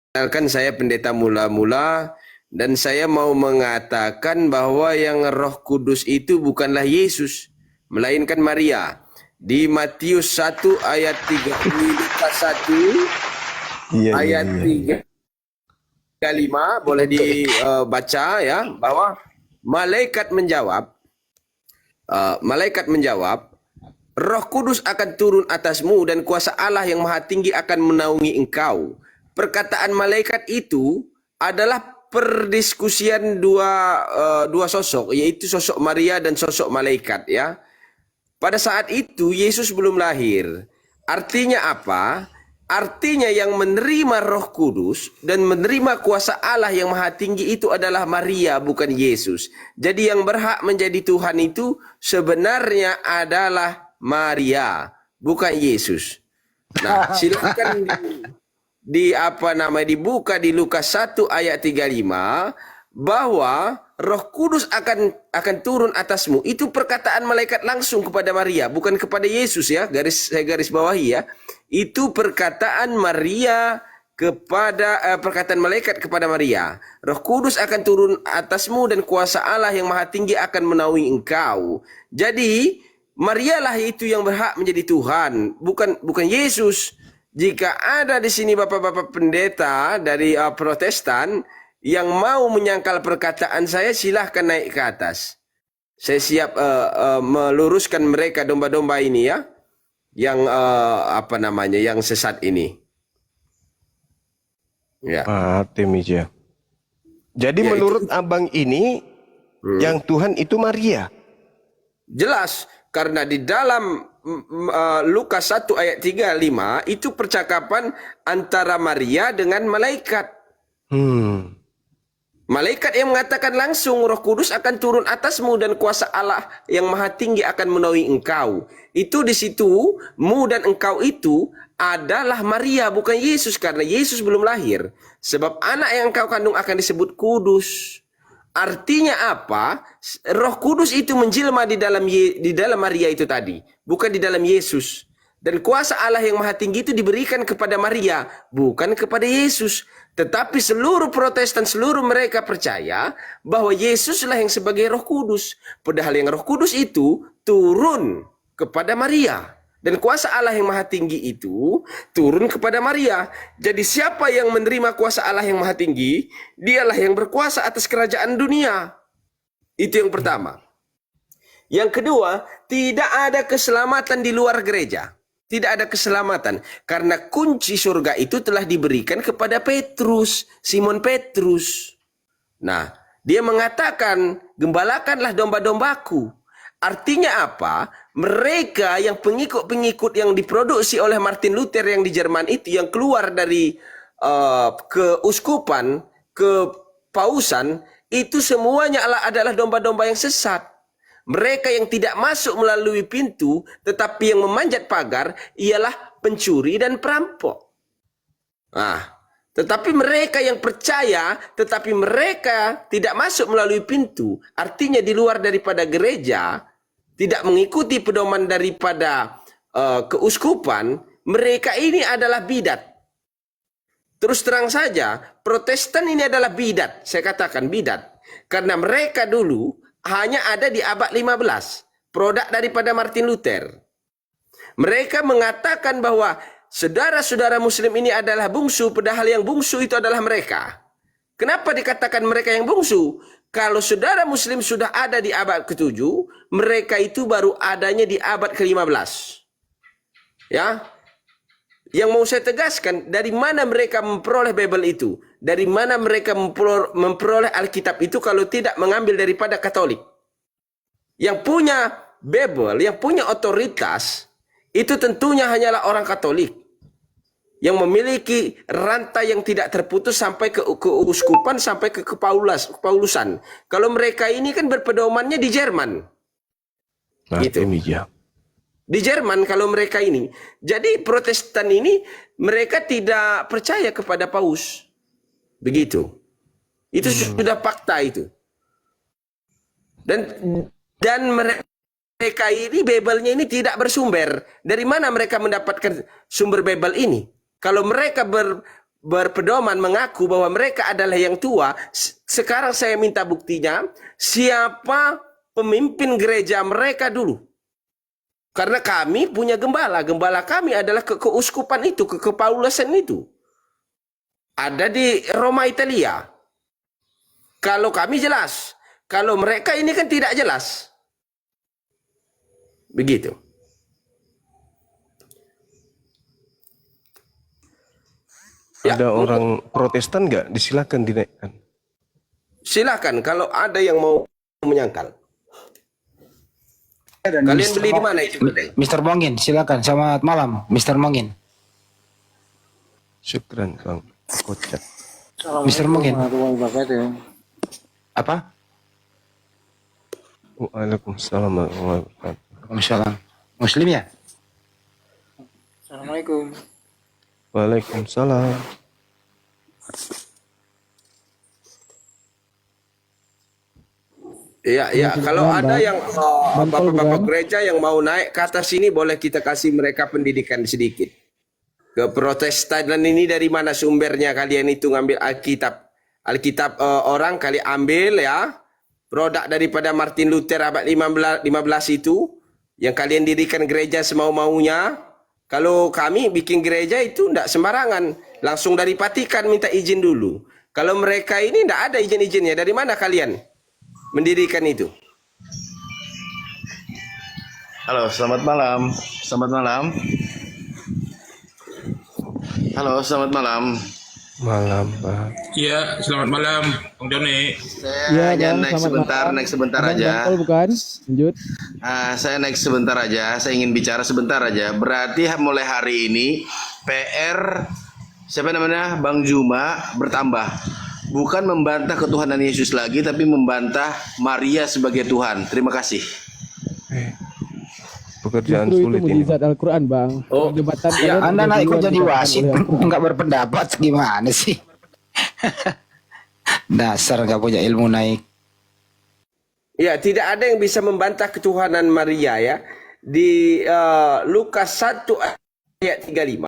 Perkenalkan, saya pendeta mula-mula dan saya mau mengatakan bahwa yang Roh Kudus itu bukanlah Yesus, melainkan Maria. Di Matius 1 ayat 3, Lukas 1 ayat 3-5 boleh dibaca ya, bahwa malaikat menjawab, Roh Kudus akan turun atasmu dan kuasa Allah yang Maha Tinggi akan menaungi engkau. Perkataan malaikat itu adalah perdiskusian dua sosok, yaitu sosok Maria dan sosok malaikat ya. Pada saat itu Yesus belum lahir. Artinya apa? Artinya yang menerima Roh Kudus dan menerima kuasa Allah yang Maha Tinggi itu adalah Maria, bukan Yesus. Jadi yang berhak menjadi Tuhan itu sebenarnya adalah Maria, bukan Yesus. Nah, silakan dibuka di Lukas 1 ayat 35 bahwa Roh Kudus akan turun atasmu. Itu perkataan malaikat langsung kepada Maria, bukan kepada Yesus ya. Saya garis bawahi ya. Itu perkataan Maria kepada perkataan malaikat kepada Maria. Roh Kudus akan turun atasmu dan kuasa Allah yang Maha Tinggi akan menaungi engkau. Jadi Marialah itu yang berhak menjadi Tuhan, bukan Yesus. Jika ada di sini bapak-bapak pendeta dari Protestan yang mau menyangkal perkataan saya, silahkan naik ke atas. Saya siap meluruskan mereka domba-domba ini ya, yang yang sesat ini. Ya. Temija. Jadi ya, menurut abang ini yang Tuhan itu Maria. Jelas, karena di dalam Lukas 1 ayat 35 itu percakapan antara Maria dengan malaikat. Malaikat yang mengatakan langsung, Roh Kudus akan turun atasmu dan kuasa Allah yang Maha Tinggi akan menaungi engkau. Itu di situ, mu dan engkau itu adalah Maria, bukan Yesus, karena Yesus belum lahir. Sebab anak yang engkau kandung akan disebut kudus. Artinya apa? Roh Kudus itu menjelma di dalam Maria itu tadi, bukan di dalam Yesus. Dan kuasa Allah yang Maha Tinggi itu diberikan kepada Maria, bukan kepada Yesus. Tetapi seluruh Protestan, seluruh mereka percaya bahwa Yesuslah yang sebagai Roh Kudus. Padahal yang Roh Kudus itu turun kepada Maria. Dan kuasa Allah yang Maha Tinggi itu turun kepada Maria. Jadi siapa yang menerima kuasa Allah yang Maha Tinggi, dialah yang berkuasa atas kerajaan dunia. Itu yang pertama. Yang kedua, tidak ada keselamatan di luar gereja. Tidak ada keselamatan. Karena kunci surga itu telah diberikan kepada Petrus, Simon Petrus. Nah, dia mengatakan, gembalakanlah domba-dombaku. Artinya apa? Mereka yang pengikut-pengikut yang diproduksi oleh Martin Luther yang di Jerman itu, yang keluar dari keuskupan, kepausan, itu semuanya adalah domba-domba yang sesat. Mereka yang tidak masuk melalui pintu, tetapi yang memanjat pagar, ialah pencuri dan perampok. Tetapi mereka yang percaya, tetapi mereka tidak masuk melalui pintu, artinya di luar daripada gereja, tidak mengikuti pedoman daripada keuskupan, mereka ini adalah bidat. Terus terang saja, Protestan ini adalah bidat. Saya katakan bidat. Karena mereka dulu hanya ada di abad 15. Produk daripada Martin Luther. Mereka mengatakan bahwa saudara-saudara muslim ini adalah bungsu, padahal yang bungsu itu adalah mereka. Kenapa dikatakan mereka yang bungsu? Kalau saudara muslim sudah ada di abad ke-7, mereka itu baru adanya di abad ke-15. Ya. Yang mau saya tegaskan, dari mana mereka memperoleh Bible itu? Dari mana mereka memperoleh Alkitab itu kalau tidak mengambil daripada Katolik? Yang punya Bible, yang punya otoritas, itu tentunya hanyalah orang Katolik. Yang memiliki rantai yang tidak terputus sampai ke keuskupan, sampai ke kepaulusan. Kalau mereka ini kan berpedomannya di Jerman. Gitu. Di Jerman kalau mereka ini. Jadi Protestan ini mereka tidak percaya kepada paus. Begitu. Itu sudah fakta itu. Dan mereka ini Bible-nya ini tidak bersumber. Dari mana mereka mendapatkan sumber Bible ini? Kalau mereka berpedoman mengaku bahwa mereka adalah yang tua. Sekarang saya minta buktinya, siapa pemimpin gereja mereka dulu. Karena kami punya gembala. Gembala kami adalah keuskupan itu, kepaulusan itu. Ada di Roma, Italia. Kalau kami jelas. Kalau mereka ini kan tidak jelas. Begitu. Ada orang Protestan nggak? Disilakan dinaikkan. Silakan kalau ada yang mau menyangkal. Kalian beli di mana itu? Mr. Mongin, silakan. Selamat malam, Mr. Mongin. Syukran Bang Kocak. Mr. Mongin. Apa? Waalaikumsalam warahmatullahi wabarakatuh. Waalaikumsalam. Muslim ya? Assalamualaikum. Waalaikumsalam. Ya, kalau ada yang bapak-bapak gereja yang mau naik ke atas sini, boleh kita kasih mereka pendidikan sedikit. Ke Protestan ini dari mana sumbernya kalian itu ngambil Alkitab? Alkitab orang kali ambil ya. Produk daripada Martin Luther abad 15 itu. Yang kalian dirikan gereja semau-maunya. Kalau kami bikin gereja itu tidak sembarangan. Langsung dari Vatikan minta izin dulu. Kalau mereka ini tidak ada izin-izinnya. Dari mana kalian mendirikan itu? Halo, selamat malam. Selamat malam. Halo, selamat malam. Malam, Pak. Iya, selamat malam, Bang Joni. Saya hanya naik sebentar aja. Bukan? Lanjut. Saya naik sebentar aja. Saya ingin bicara sebentar aja. Berarti mulai hari ini PR siapa namanya Bang Juma bertambah. Bukan membantah ketuhanan Yesus lagi, tapi membantah Maria sebagai Tuhan. Terima kasih. Pekerjaan Justru itu sulit ini. mujizat Al-Quran, Bang. Oh, Perdebatan iya. kalian Anda udah naik kok duluan jadi dikatakan wasit, oleh Al-Quran. nggak berpendapat gimana sih? Dasar nggak punya ilmu naik. Ya, tidak ada yang bisa membantah ketuhanan Maria ya. Di Lukas 1 ayat 35.